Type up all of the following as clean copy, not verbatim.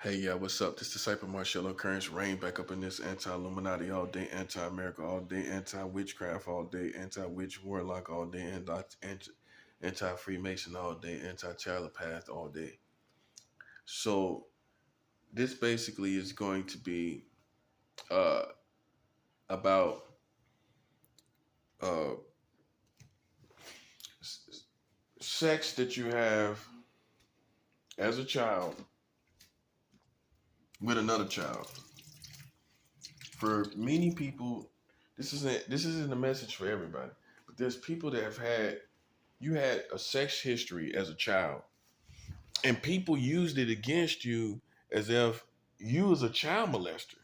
Hey, yeah, what's up? This Disciple Martial Occurrence reign back up in this anti-Illuminati all day, anti-America all day, anti-witchcraft all day, anti-witch warlock all day, and anti-Freemason all day, anti-child path all day. So this basically is going to be uh, about uh, sex that you have as a child with another child. For many people, this isn't a message for everybody, but there's people that have had you had a sex history as a child, and people used it against you as if you was a child molester.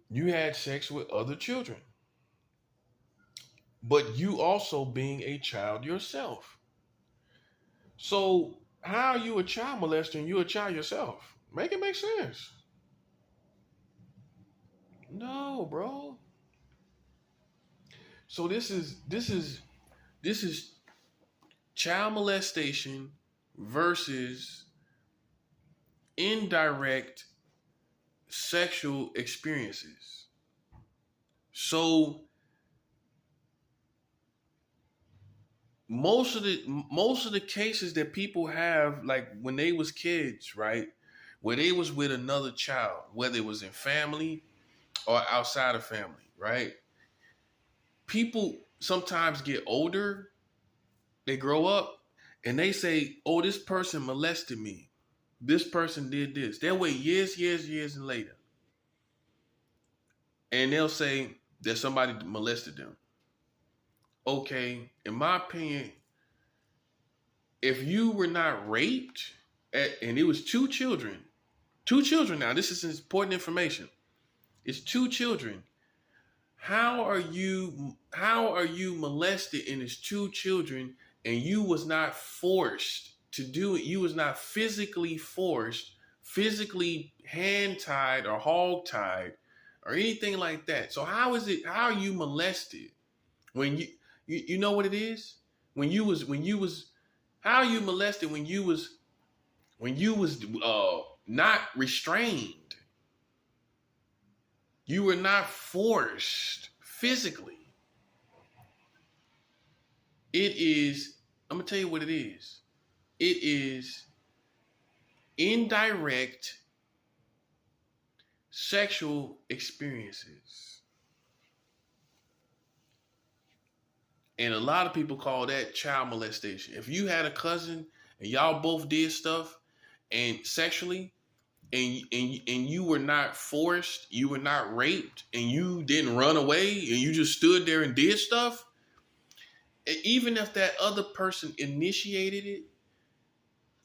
You had sex with other children, but you also being a child yourself. So how are you a child molester and you a child yourself? Make it make sense. No, bro. So this is child molestation versus indirect sexual experiences. So most of the cases that people have, like when they was kids, right, where they was with another child, whether it was in family or outside of family, right, people sometimes get older, they grow up, and they say, oh, this person molested me, this person did this. They'll wait years and later, and they'll say that somebody molested them. Okay, in my opinion, if you were not raped, and it was two children now, this is important information. It's two children. How are you molested and it's two children and you was not forced to do it? You was not physically forced, physically hand tied or hog tied or anything like that. So how are you molested when you know what it is? When you was how are you molested when you was not restrained? You were not forced physically. It is, I'm going to tell you what it is. It is indirect sexual experiences. And a lot of people call that child molestation. If you had a cousin and y'all both did stuff and sexually, and you were not forced, you were not raped, and you didn't run away, and you just stood there and did stuff, even if that other person initiated it,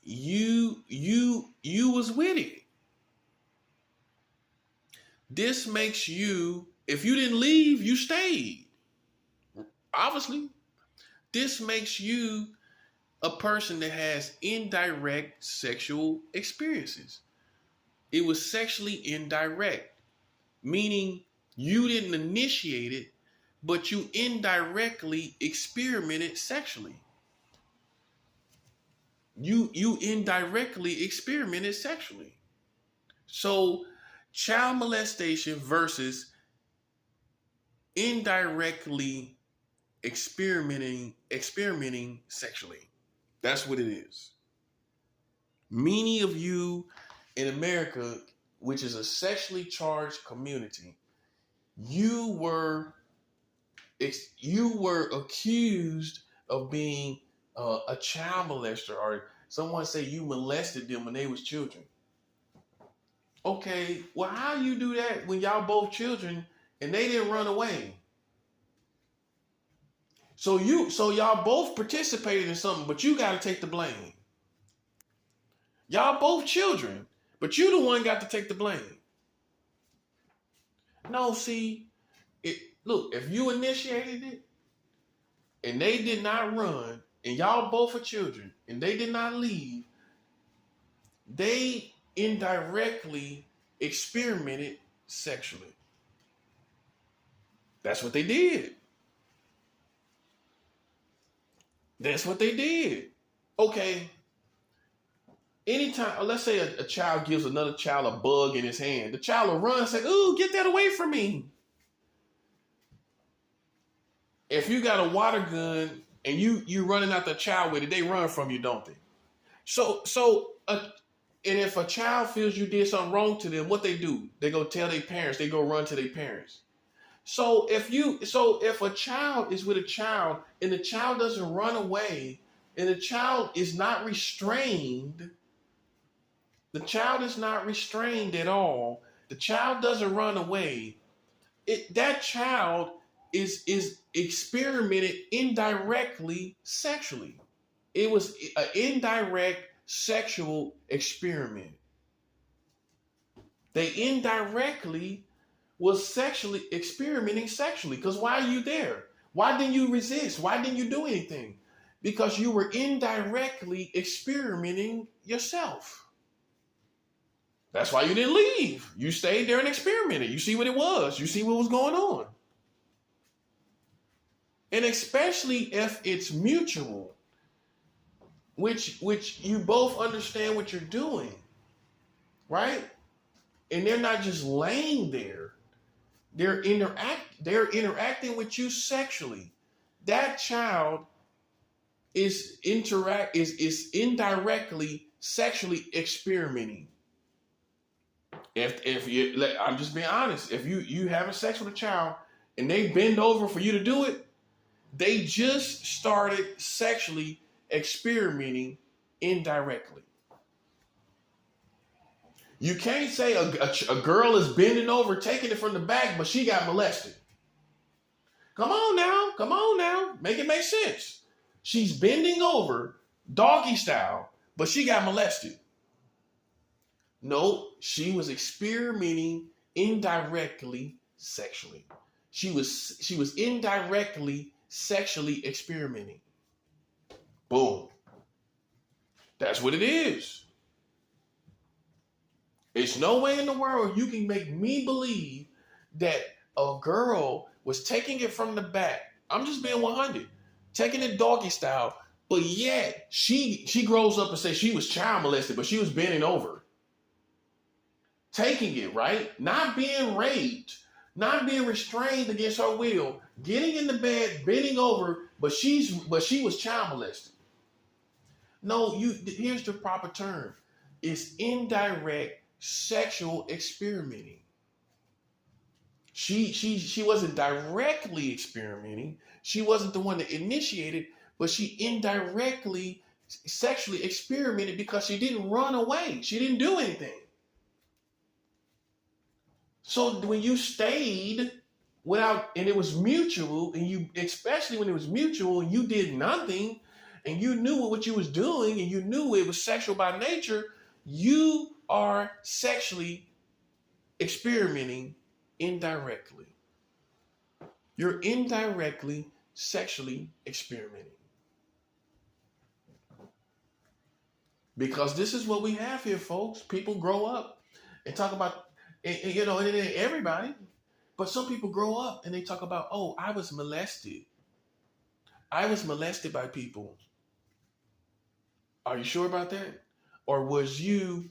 you was with it. This makes you, if you didn't leave, you stayed. Obviously, this makes you a person that has indirect sexual experiences. It was sexually indirect, meaning you didn't initiate it, but you indirectly experimented sexually. You indirectly experimented sexually. So child molestation versus indirectly experimenting sexually. That's what it is. Many of you in America, which is a sexually charged community, you were accused of being a child molester, or someone say you molested them when they was children. Okay, well, how you do that when y'all both children and they didn't run away? So y'all both participated in something, but you got to take the blame. Y'all both children, but you the one got to take the blame. No, see, look, if you initiated it and they did not run, and y'all both are children and they did not leave, they indirectly experimented sexually. That's what they did. That's what they did. Okay. Anytime, let's say a child gives another child a bug in his hand, the child will run and say, "Ooh, get that away from me." If you got a water gun and you running out the child with it, they run from you, don't they? And if a child feels you did something wrong to them, what they do? They go tell their parents. They go run to their parents. So if a child is with a child and the child doesn't run away and the child is not restrained, the child is not restrained at all. The child doesn't run away. That child is experimented indirectly sexually. It was an indirect sexual experiment. They indirectly was sexually experimenting sexually. Because why are you there? Why didn't you resist? Why didn't you do anything? Because you were indirectly experimenting yourself. That's why you didn't leave. You stayed there and experimented. You see what it was. You see what was going on. And especially if it's mutual, which you both understand what you're doing, right? And they're not just laying there. They're interacting with you sexually. That child is indirectly sexually experimenting. If you, I'm just being honest, if you having sex with a child and they bend over for you to do it, they just started sexually experimenting indirectly. You can't say a girl is bending over, taking it from the back, but she got molested. Come on now, make it make sense. She's bending over, doggy style, but she got molested. No, she was experimenting indirectly sexually. She was indirectly sexually experimenting. Boom. That's what it is. It's no way in the world you can make me believe that a girl was taking it from the back. I'm just being 100. Taking it doggy style, but yet she grows up and says she was child molested, but she was bending over. Taking it, right? Not being raped, not being restrained against her will, getting in the bed, bending over, but she was child molested. No, here's the proper term. It's indirect sexual experimenting. She wasn't directly experimenting. She wasn't the one that initiated, but she indirectly sexually experimented because she didn't run away. She didn't do anything. So when you stayed without, and it was mutual, and you, especially when it was mutual, and you did nothing, and you knew what you was doing, and you knew it was sexual by nature, you are sexually experimenting indirectly. You're indirectly sexually experimenting. Because this is what we have here, folks. People grow up and talk about, and it ain't everybody, but some people grow up and they talk about, oh, I was molested. I was molested by people. Are you sure about that? Or were you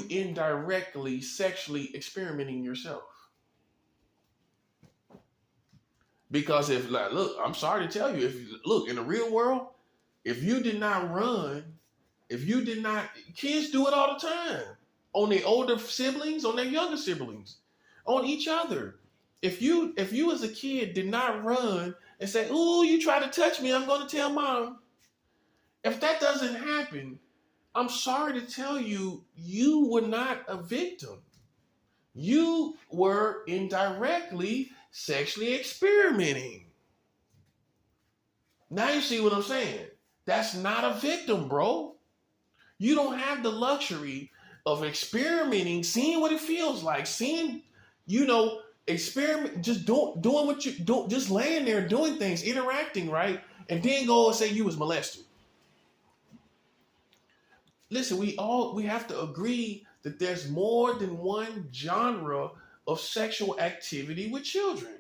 indirectly sexually experimenting yourself? Because look, I'm sorry to tell you, in the real world, if you did not run, kids do it all the time. On their older siblings, on their younger siblings, on each other. If you as a kid did not run and say, "Ooh, you try to touch me, I'm going to tell mom." If that doesn't happen, I'm sorry to tell you, you were not a victim. You were indirectly sexually experimenting. Now you see what I'm saying? That's not a victim, bro. You don't have the luxury of experimenting, seeing what it feels like, experiment, just doing what you do, just laying there doing things, interacting, right? And then go and say you was molested. Listen, we have to agree that there's more than one genre of sexual activity with children.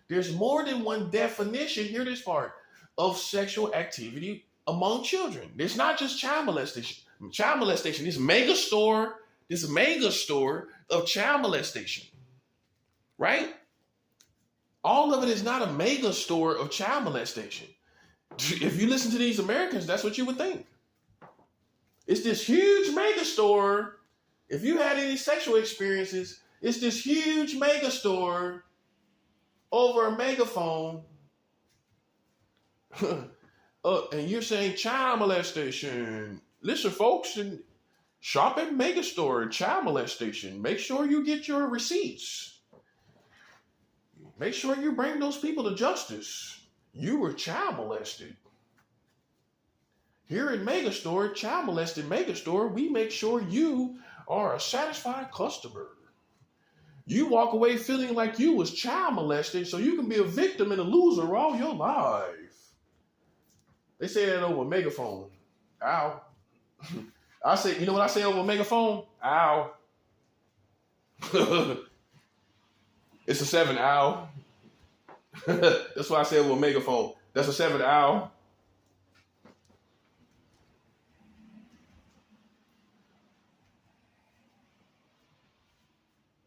There's more than one definition, hear this part, of sexual activity among children. It's not just child molestation. Child molestation. This mega store of child molestation, right? All of it is not a mega store of child molestation. If you listen to these Americans, that's what you would think. It's this huge mega store. If you had any sexual experiences, it's this huge mega store over a megaphone. And you're saying child molestation. Listen, folks, and shop at mega store and child molestation. Make sure you get your receipts. Make sure you bring those people to justice. You were child molested. Here in Megastore, child molested Megastore, we make sure you are a satisfied customer. You walk away feeling like you was child molested so you can be a victim and a loser all your life. They say that over a megaphone. Ow. I say, you know what I say over a megaphone? Ow. It's a 7, ow. That's why I say over a megaphone. That's a 7, ow.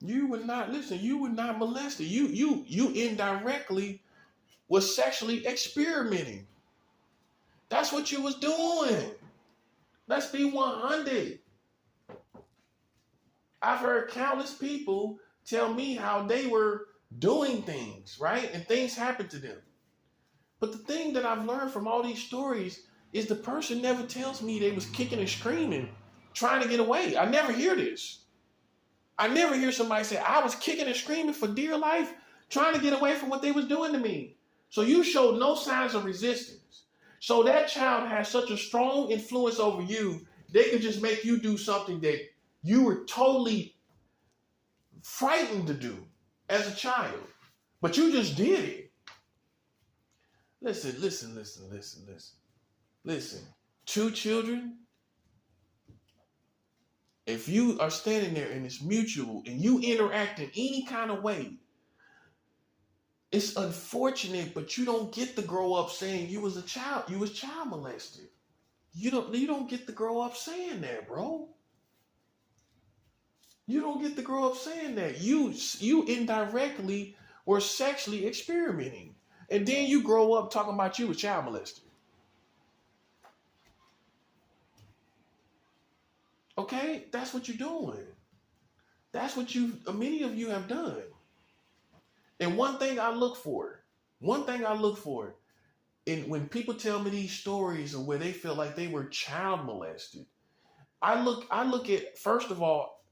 You were not, listen, you were not molested. You indirectly was sexually experimenting. That's what you was doing. Let's be 100. I've heard countless people tell me how they were doing things, right? And things happened to them. But the thing that I've learned from all these stories is the person never tells me they was kicking and screaming, trying to get away. I never hear this. I never hear somebody say, I was kicking and screaming for dear life, trying to get away from what they was doing to me. So you showed no signs of resistance. So that child has such a strong influence over you, they could just make you do something that you were totally frightened to do as a child. But you just did it. Listen. Listen. 2 children. If you are standing there and it's mutual and you interact in any kind of way, it's unfortunate, but you don't get to grow up saying you was a child, you was child molested. You don't get to grow up saying that, bro. You don't get to grow up saying that. You indirectly were sexually experimenting. And then you grow up talking about you was child molested. Okay, that's what you're doing. That's what many of you have done. And one thing I look for, and when people tell me these stories of where they feel like they were child molested, I look at, first of all,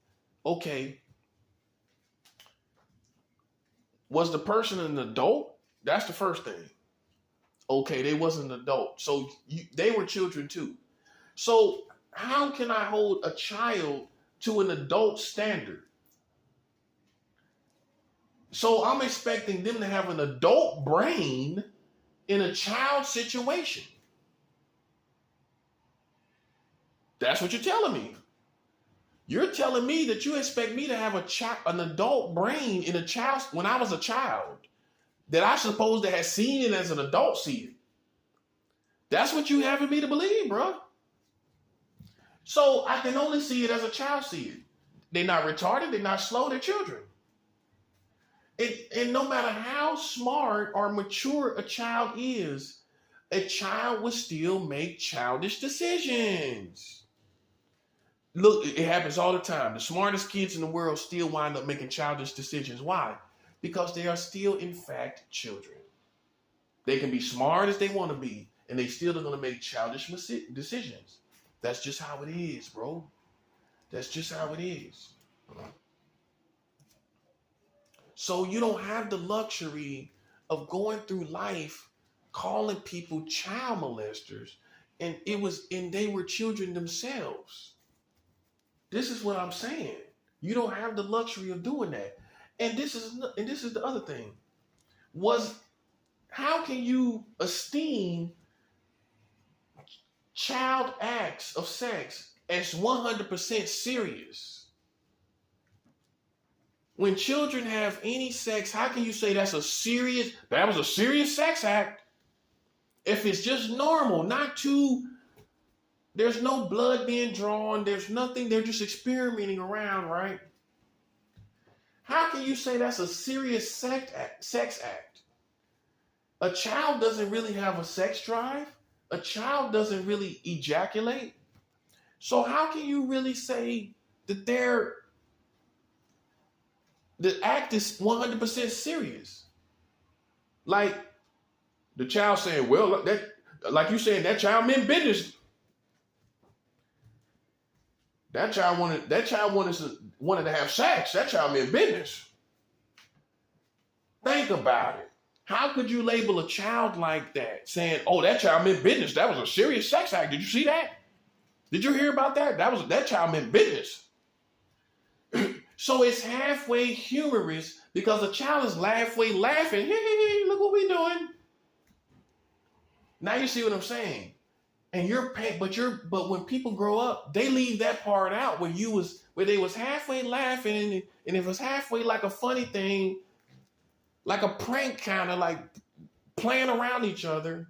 okay, was the person an adult? That's the first thing. Okay, they wasn't an adult. So they were children too. So how can I hold a child to an adult standard? So I'm expecting them to have an adult brain in a child situation. That's what you're telling me. You're telling me that you expect me to have an adult brain in a child when I was a child, that I supposed to have seen it as an adult see it. That's what you having me to believe, bro. So I can only see it as a child see it. They're not retarded. They're not slow. They're children. And no matter how smart or mature a child is, a child will still make childish decisions. Look, it happens all the time. The smartest kids in the world still wind up making childish decisions. Why? Because they are still, in fact, children. They can be smart as they want to be, and they still are going to make childish decisions. That's just how it is, bro. That's just how it is. So you don't have the luxury of going through life calling people child molesters, and they were children themselves. This is what I'm saying. You don't have the luxury of doing that. And this is the other thing. How can you esteem child acts of sex as 100% serious? When children have any sex, how can you say that was a serious sex act? If it's just normal, not too There's no blood being drawn. There's nothing. They're just experimenting around, right? How can you say that's a serious sex act? A child doesn't really have a sex drive. A child doesn't really ejaculate. So how can you really say that the act is 100% serious? Like the child saying, well, that, like you saying, that child meant business. That child wanted to have sex. That child meant business. Think about it. How could you label a child like that, saying, oh, that child meant business? That was a serious sex act. Did you see that? Did you hear about that? That child meant business. So it's halfway humorous because the child is halfway laughing. Hey, look what we're doing. Now you see what I'm saying. And but when people grow up, they leave that part out where they was halfway laughing, and it was halfway like a funny thing, like a prank, kind of like playing around each other.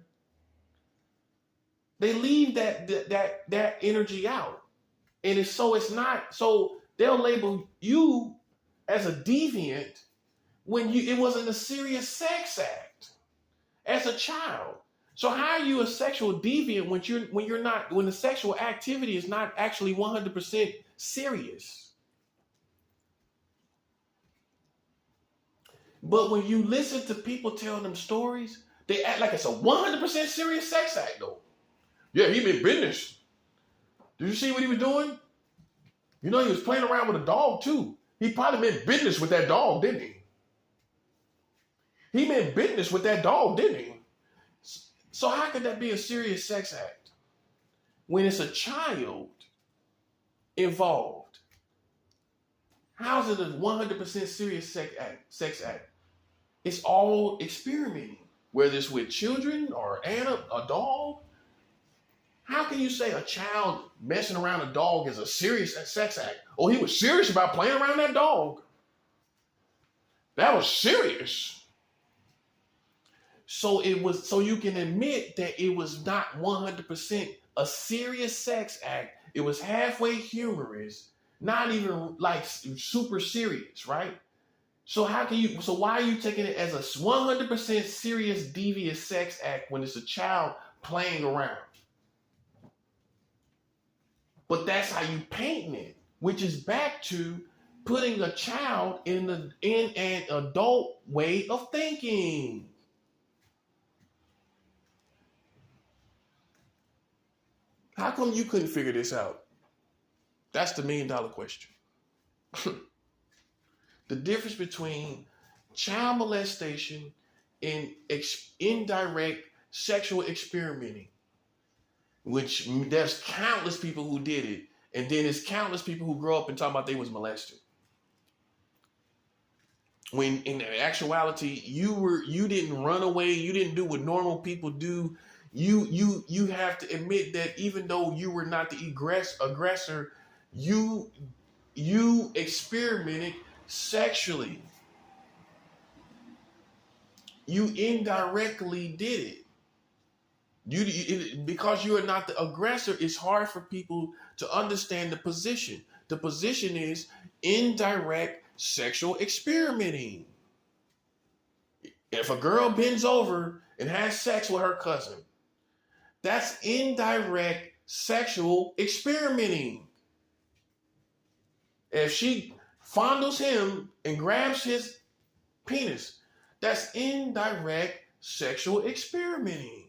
They leave that energy out, and it's not so they'll label you as a deviant when it wasn't a serious sex act as a child. So how are you a sexual deviant when the sexual activity is not actually 100% serious? But when you listen to people tell them stories, they act like it's a 100% serious sex act though. Yeah, he meant business. Did you see what he was doing? You know, he was playing around with a dog too. He probably meant business with that dog, didn't he? He meant business with that dog, didn't he? So how could that be a serious sex act when it's a child involved? How's it a 100% serious sex act? It's all experimenting, whether it's with children or a dog. How can you say a child messing around a dog is a serious sex act? Oh, he was serious about playing around that dog. That was serious. So you can admit that it was not 100% a serious sex act. It was halfway humorous, not even like super serious, right? So why are you taking it as a 100% serious devious sex act when it's a child playing around? But that's how you painting it, which is back to putting a child in an adult way of thinking. How come you couldn't figure this out? That's the $1 million question. The difference between child molestation and indirect sexual experimenting, which there's countless people who did it, and then there's countless people who grow up and talk about they was molested. When in actuality, you didn't run away, you didn't do what normal people do. You have to admit that even though you were not the aggressor, you experimented sexually. You indirectly did it. Because you are not the aggressor, it's hard for people to understand the position. The position is indirect sexual experimenting. If a girl bends over and has sex with her cousin, that's indirect sexual experimenting. If she fondles him and grabs his penis, that's indirect sexual experimenting.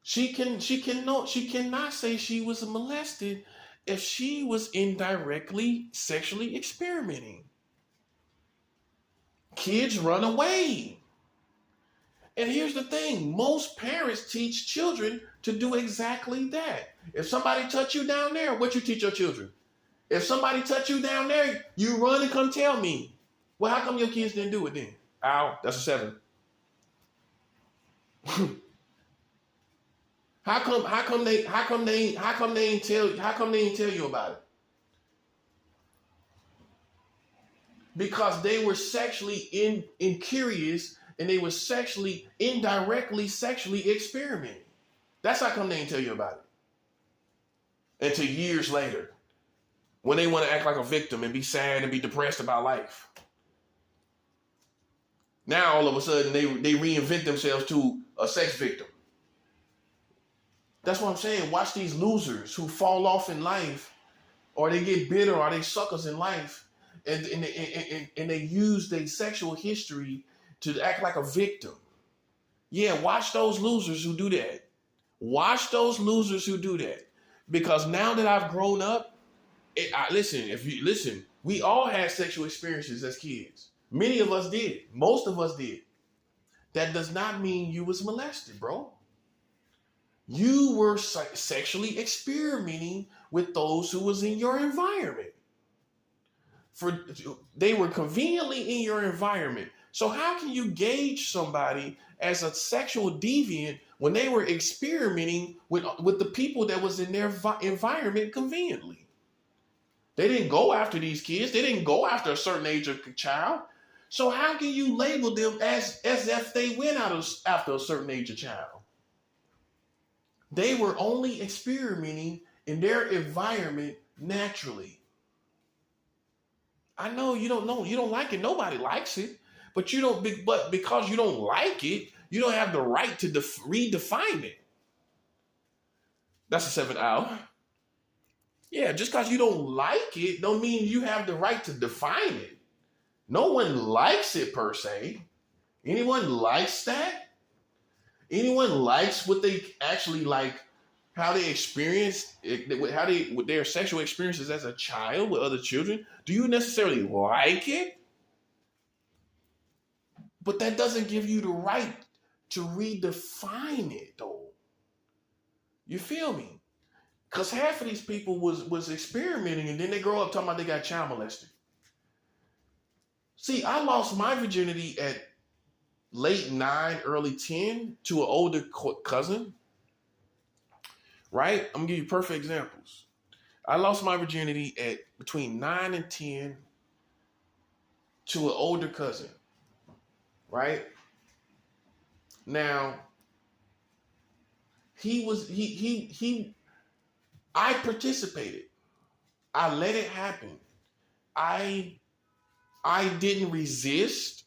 She cannot say she was molested if she was indirectly sexually experimenting. Kids run away. And here's the thing, most parents teach children to do exactly that. If somebody touch you down there, what you teach your children? If somebody touch you down there, you run and come tell me. Well, how come your kids didn't do it then? Ow, that's a 7. How come they didn't tell you about it? Because they were sexually incurious, and they were indirectly sexually experimenting. That's how come they didn't tell you about it. until years later when they want to act like a victim and be sad and be depressed about life. Now all of a sudden they reinvent themselves to a sex victim. That's what I'm saying. Watch these losers who fall off in life, or they get bitter, or they suckers in life, and they use their sexual history to act like a victim. Yeah, watch those losers who do that. Watch those losers who do that. Because now that I've grown up, listen, we all had sexual experiences as kids. Many of us did. Most of us did. That does not mean you was molested, bro. You were sexually experimenting with those who was in your environment. They were conveniently in your environment. So how can you gauge somebody as a sexual deviant when they were experimenting with the people that was in their environment conveniently? They didn't go after these kids. They didn't go after a certain age of child. So how can you label them as if they went after a certain age of child? They were only experimenting in their environment naturally. I know you don't like it. Nobody likes it, but because you don't like it, you don't have the right to redefine it. That's the 7th hour. Yeah, just because you don't like it, don't mean you have the right to define it. No one likes it per se. Anyone likes that? Anyone likes what they actually like, how they experience it, with their sexual experiences as a child with other children? Do you necessarily like it? But that doesn't give you the right to redefine it, though. You feel me? Because half of these people was experimenting, and then they grow up talking about they got child molested. See, I lost my virginity at late 9, early 10 to an older cousin, right? I'm going to give you perfect examples. I lost my virginity at between 9 and 10 to an older cousin, right? Now, I participated. I let it happen. I didn't resist.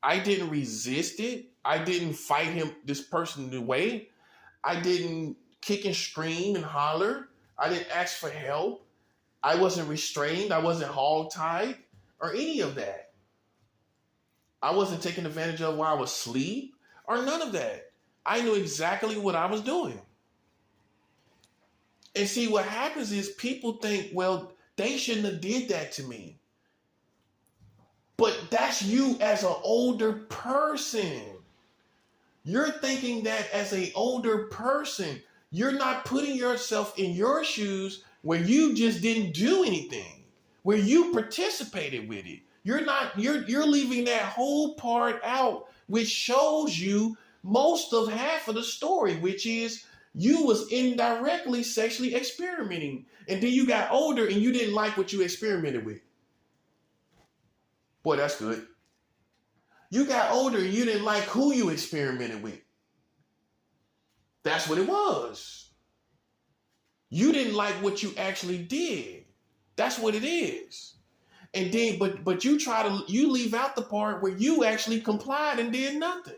I didn't resist it. I didn't fight this person away. I didn't kick and scream and holler. I didn't ask for help. I wasn't restrained. I wasn't hogtied or any of that. I wasn't taken advantage of while I was asleep or none of that. I knew exactly what I was doing. And see, what happens is people think, well, they shouldn't have did that to me. But that's you as an older person. You're thinking that as an older person. You're not putting yourself in your shoes where you just didn't do anything, where you participated with it. You're leaving that whole part out, which shows you half of the story, which is you was indirectly sexually experimenting. And then you got older and you didn't like what you experimented with. Boy, that's good. You got older and you didn't like who you experimented with. That's what it was. You didn't like what you actually did. That's what it is. And then, but you leave out the part where you actually complied and did nothing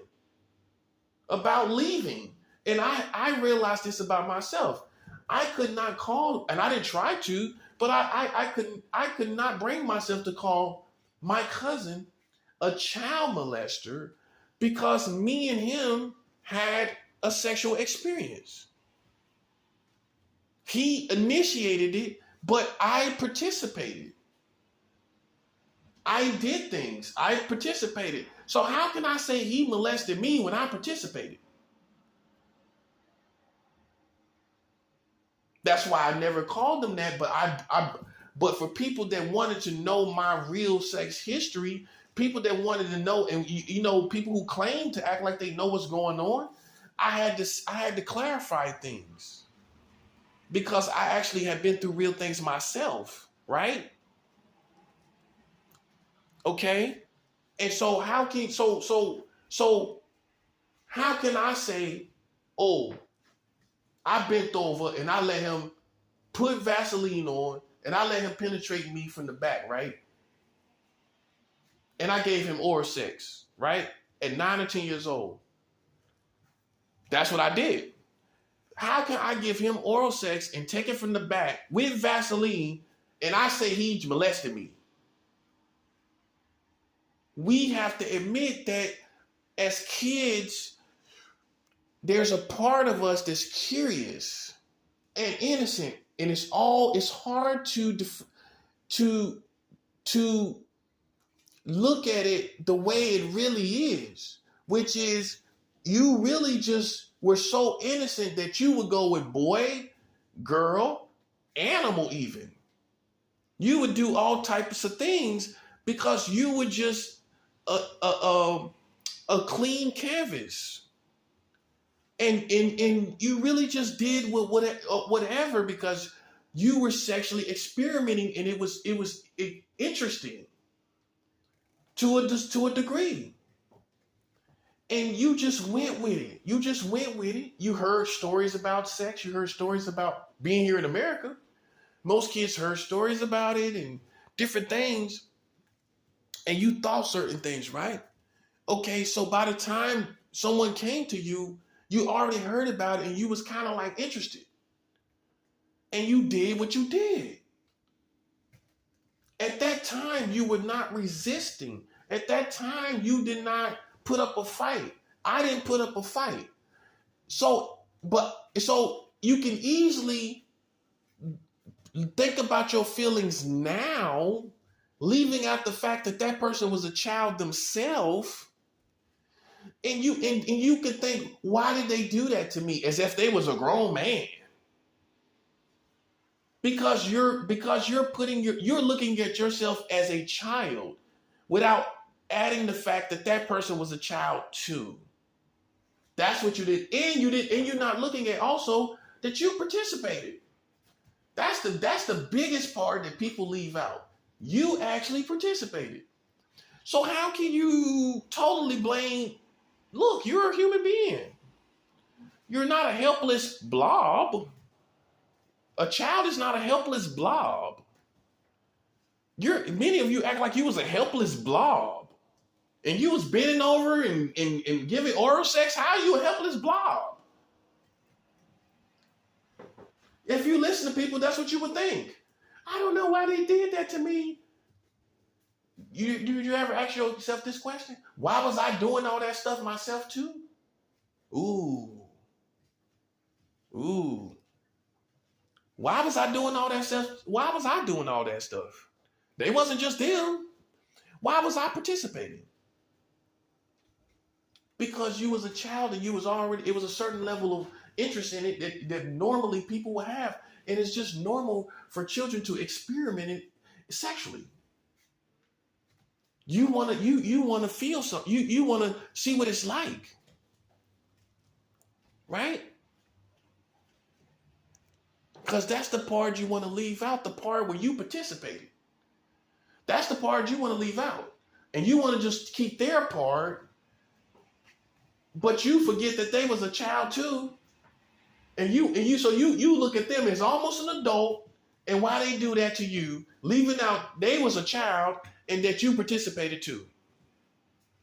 about leaving. And I realized this about myself. I could not call, and I didn't try to, but I could not bring myself to call my cousin a child molester because me and him had a sexual experience. He initiated it, but I participated. I did things. I participated. So how can I say he molested me when I participated? That's why I never called them that, but for people that wanted to know my real sex history, people that wanted to know, and people who claim to act like they know what's going on, I had to clarify things because I actually had been through real things myself, right? Okay, and so how can I say, oh, I bent over and I let him put Vaseline on, and I let him penetrate me from the back, right? And I gave him oral sex, right? At 9 or 10 years old. That's what I did. How can I give him oral sex and take it from the back with Vaseline, and I say he molested me? We have to admit that as kids, there's a part of us that's curious and innocent, and it's hard to look at it the way it really is, which is you really just were so innocent that you would go with boy, girl, animal even. You would do all types of things because you were just a clean canvas. And you really just did whatever because you were sexually experimenting, and it was interesting to a degree. And you just went with it. You heard stories about sex. You heard stories about being here in America. Most kids heard stories about it and different things. And you thought certain things, right? Okay, so by the time someone came to you, you already heard about it and you was kind of like interested. And you did what you did. At that time, you were not resisting. At that time, you did not put up a fight. I didn't put up a fight. So you can easily think about your feelings now, leaving out the fact that that person was a child themselves. And you can think, why did they do that to me? As if they was a grown man. Because you're looking at yourself as a child without adding the fact that that person was a child too. That's what you did. And you're not looking at also that you participated. That's the biggest part that people leave out. You actually participated. So how can you totally blame? Look, you're a human being. You're not a helpless blob. A child is not a helpless blob. Many of you act like you was a helpless blob. And you was bending over and giving oral sex. How are you a helpless blob? If you listen to people, that's what you would think. I don't know why they did that to me. You ever ask yourself this question? Why was I doing all that stuff myself too? Ooh. Why was I doing all that stuff? Why was I doing all that stuff? They wasn't just them. Why was I participating? Because you was a child and it was a certain level of interest in it that normally people would have. And it's just normal for children to experiment it sexually. You want to feel something. You want to see what it's like. Right? Because that's the part you want to leave out, the part where you participated. That's the part you want to leave out. And you want to just keep their part, but you forget that they was a child too. And you look at them as almost an adult, and why they do that to you, leaving out they was a child and that you participated too.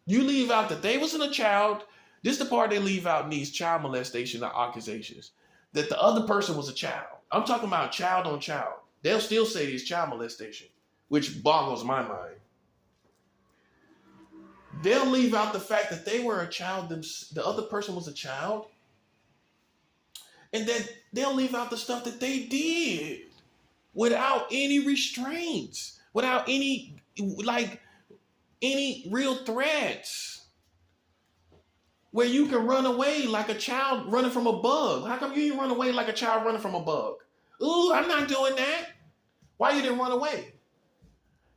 You leave out that they wasn't a child. This is the part they leave out in these child molestation or accusations. That the other person was a child. I'm talking about child on child. They'll still say it's child molestation, which boggles my mind. They'll leave out the fact that they were a child, the other person was a child, and then they'll leave out the stuff that they did without any restraints, without any real threats. Where you can run away like a child running from a bug. How come you didn't run away like a child running from a bug? Ooh, I'm not doing that. Why you didn't run away?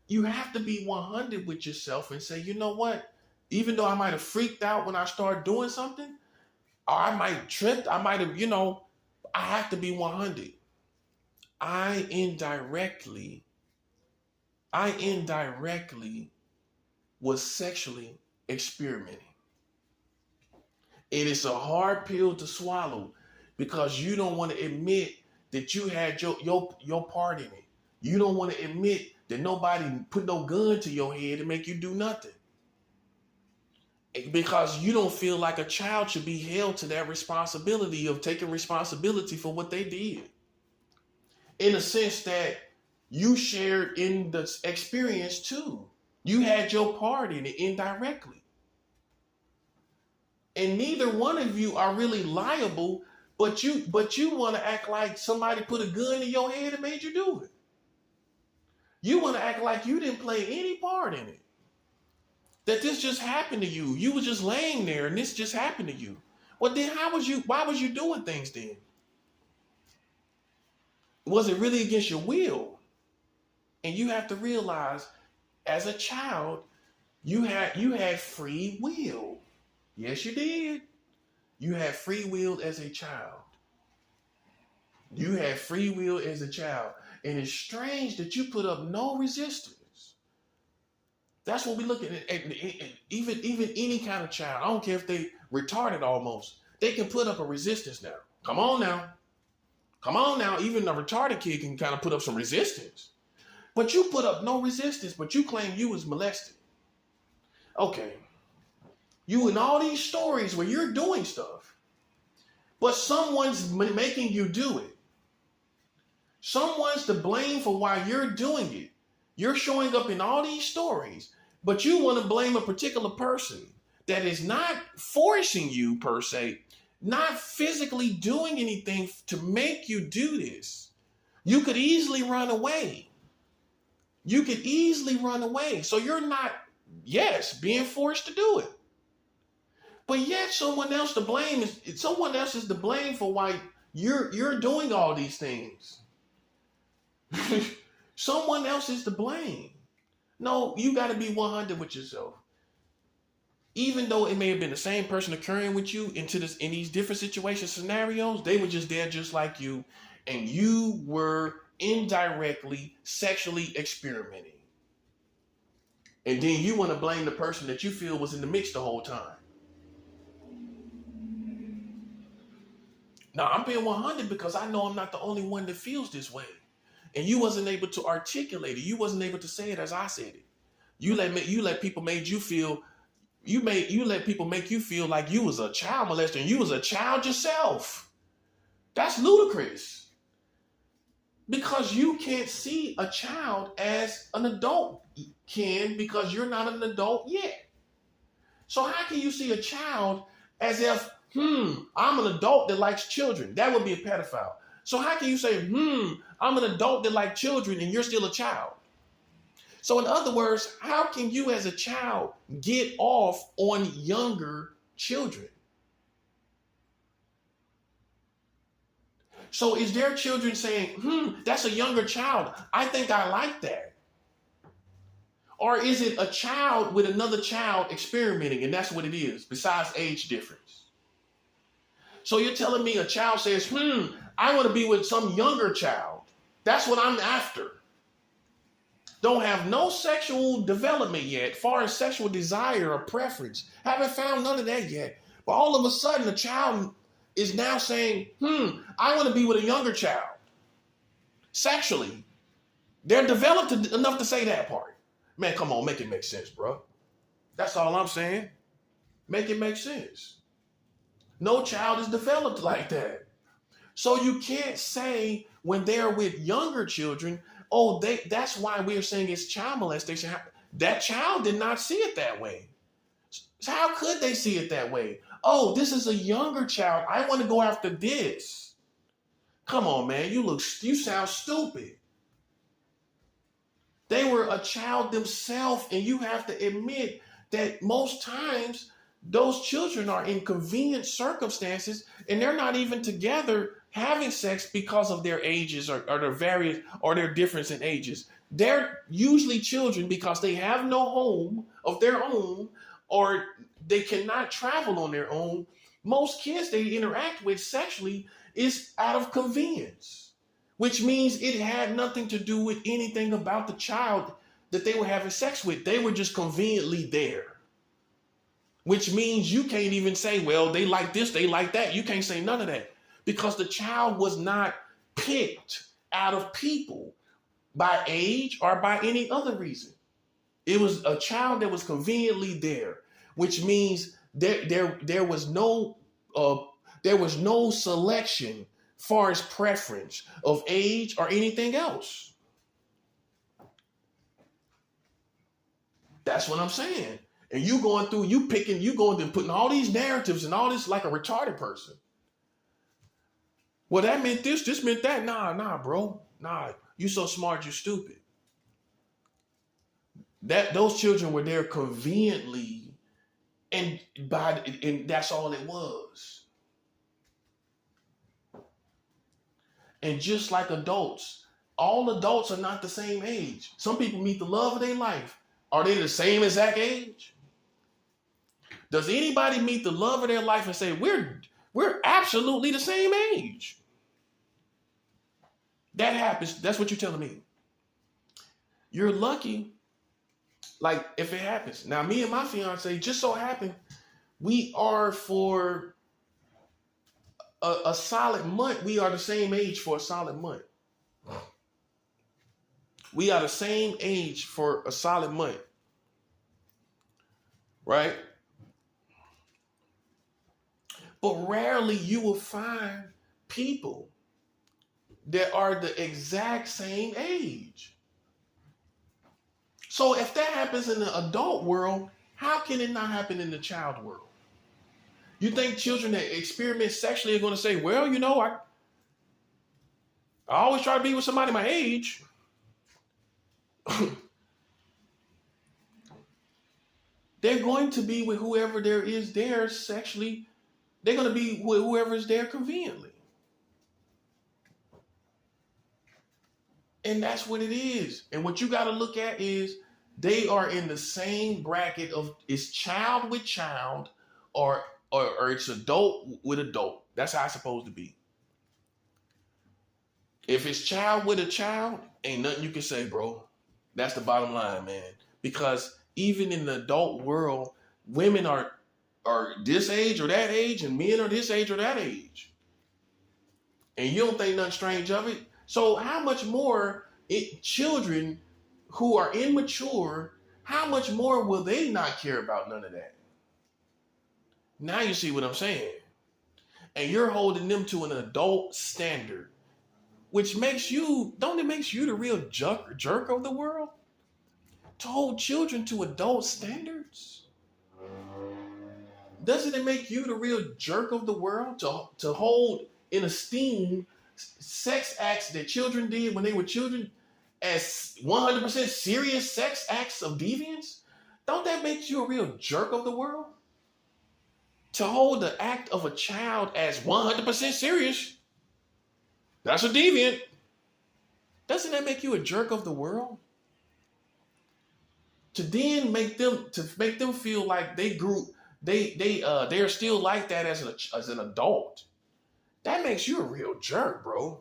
You have to be 100 with yourself and say, you know what? Even though I might have freaked out when I started doing something, or I might have tripped, I might have, I have to be 100. I indirectly was sexually experimenting. And it's a hard pill to swallow because you don't want to admit that you had your part in it. You don't want to admit that nobody put no gun to your head and make you do nothing. Because you don't feel like a child should be held to that responsibility of taking responsibility for what they did. In a sense that you shared in the experience too. You had your part in it indirectly. And neither one of you are really liable, but you want to act like somebody put a gun in your head and made you do it. You want to act like you didn't play any part in it. That this just happened to you. You were just laying there and this just happened to you. Well, then why was you doing things then? Was it really against your will? And you have to realize, as a child, you had free will. Yes, you did. You had free will as a child. You had free will as a child. And it's strange that you put up no resistance. That's what we're looking at. Even any kind of child, I don't care if they retarded almost, they can put up a resistance now. Come on now. Even a retarded kid can kind of put up some resistance. But you put up no resistance, but you claim you was molested. Okay. You in all these stories where you're doing stuff, but someone's making you do it. Someone's to blame for why you're doing it. You're showing up in all these stories, but you want to blame a particular person that is not forcing you per se, not physically doing anything to make you do this. You could easily run away. So you're not, yes, being forced to do it. But yet someone else is to blame for why you're doing all these things. Someone else is to blame. No, you got to be 100 with yourself. Even though it may have been the same person occurring with you in these different situation scenarios, they were just there just like you, and you were indirectly sexually experimenting. And then you want to blame the person that you feel was in the mix the whole time. Now, I'm being 100 because I know I'm not the only one that feels this way. And you wasn't able to articulate it. You wasn't able to say it as I said it. You let people make you feel like you was a child molester and you was a child yourself. That's ludicrous. Because you can't see a child as an adult can because you're not an adult yet. So how can you see a child as if, I'm an adult that likes children? That would be a pedophile. So how can you say, I'm an adult that likes children and you're still a child? So in other words, how can you as a child get off on younger children? So is there children saying, that's a younger child. I think I like that. Or is it a child with another child experimenting and that's what it is, besides age difference? So you're telling me a child says, I want to be with some younger child. That's what I'm after. Don't have no sexual development yet, far as sexual desire or preference. Haven't found none of that yet. But all of a sudden, a child is now saying, I want to be with a younger child. Sexually. They're developed enough to say that part. Man, come on, make it make sense, bro. That's all I'm saying. Make it make sense. No child is developed like that. So you can't say when they're with younger children, that's why we're saying it's child molestation. That child did not see it that way. So how could they see it that way? Oh, this is a younger child. I want to go after this. Come on, man. You sound stupid. They were a child themselves, and you have to admit that most times those children are in convenient circumstances and they're not even together having sex because of their ages or their difference in ages. They're usually children because they have no home of their own or they cannot travel on their own. Most kids they interact with sexually is out of convenience, which means it had nothing to do with anything about the child that they were having sex with. They were just conveniently there. Which means you can't even say, well, they like this, they like that. You can't say none of that because the child was not picked out of people by age or by any other reason. It was a child that was conveniently there, which means there was no selection far as preference of age or anything else. That's what I'm saying. And you going and putting all these narratives and all this like a retarded person. Well, that meant this meant that. Nah, bro. Nah, you so smart, you stupid. Those children were there conveniently, and that's all it was. And just like adults, all adults are not the same age. Some people meet the love of their life. Are they the same exact age? Does anybody meet the love of their life and say, we're absolutely the same age? That happens. That's what you're telling me. You're lucky. Like, if it happens. Now, me and my fiance just so happen, we are for a solid month. We are the same age for a solid month. We are the same age for a solid month. Right? But rarely you will find people that are the exact same age. So if that happens in the adult world, how can it not happen in the child world? You think children that experiment sexually are going to say, well, I always try to be with somebody my age. They're going to be with whoever there is there sexually. They're going to be with whoever is there conveniently. And that's what it is. And what you got to look at is they are in the same bracket of it's child with child or it's adult with adult. That's how it's supposed to be. If it's child with a child, ain't nothing you can say, bro. That's the bottom line, man. Because even in the adult world, women are this age or that age, and men are this age or that age. And you don't think nothing strange of it. So how much more children who are immature, how much more will they not care about none of that? Now you see what I'm saying. And you're holding them to an adult standard, which makes you the real jerk of the world? To hold children to adult standards? Doesn't it make you the real jerk of the world to hold in esteem sex acts that children did when they were children as 100% serious sex acts of deviance? Don't that make you a real jerk of the world? To hold the act of a child as 100% serious, that's a deviant. Doesn't that make you a jerk of the world? To then make them feel like they're still like that as an adult. That makes you a real jerk, bro.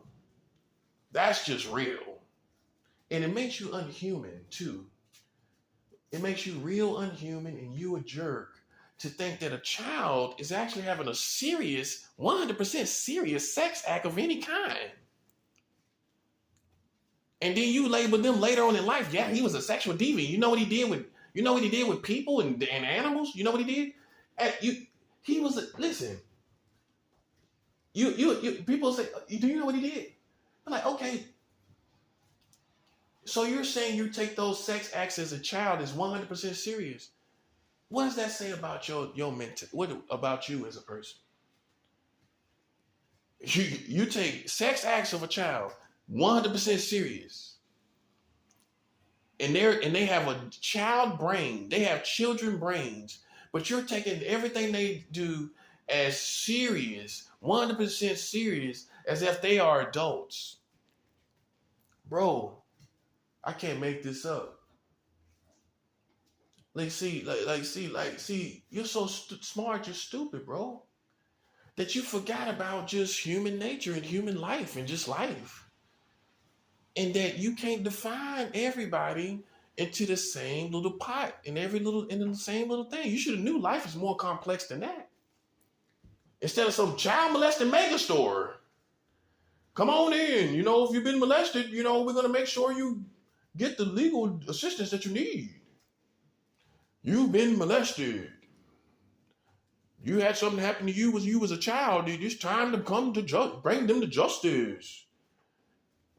That's just real. And it makes you unhuman, too. It makes you real unhuman and you a jerk to think that a child is actually having a serious, 100% serious sex act of any kind. And then you label them later on in life. Yeah, he was a sexual deviant. You know what he did with people and animals? You know what he did? Listen. You people say, do you know what he did? I'm like, okay. So you're saying you take those sex acts as a child as 100% serious. What does that say about your mental? What about you as a person? You take sex acts of a child 100% serious. And they have a child brain. They have children brains. But you're taking everything they do as serious, 100% serious, as if they are adults. Bro, I can't make this up. See, you're so smart, you're stupid, bro. That you forgot about just human nature and human life and just life. And that you can't define everybody into the same little pot and in the same little thing. You should have knew life is more complex than that. Instead of some child molesting mega store. come on in. You know, if you've been molested, you know, we're going to make sure you get the legal assistance that you need. You've been molested. You had something happen to you when you was a child. It's time to come to bring them to justice.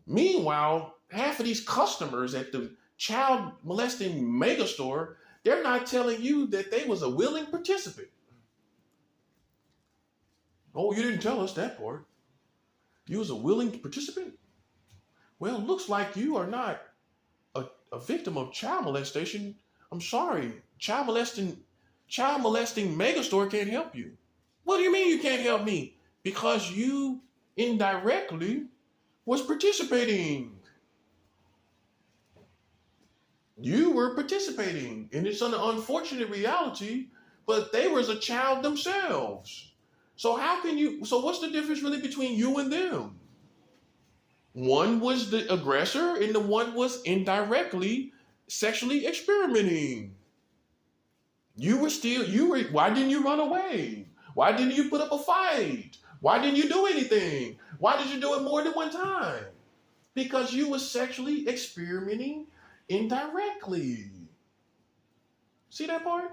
Meanwhile, half of these customers at the child molesting mega store, they're not telling you that they was a willing participant. Oh, you didn't tell us that part. You was a willing participant? Well, it looks like you are not a victim of child molestation. I'm sorry. Child molesting mega store can't help you. What do you mean you can't help me? Because you indirectly was participating. You were participating. And it's an unfortunate reality, but they was a child themselves. So what's the difference really between you and them? One was the aggressor and the one was indirectly sexually experimenting. Why didn't you run away? Why didn't you put up a fight? Why didn't you do anything? Why did you do it more than one time? Because you were sexually experimenting indirectly. See that part?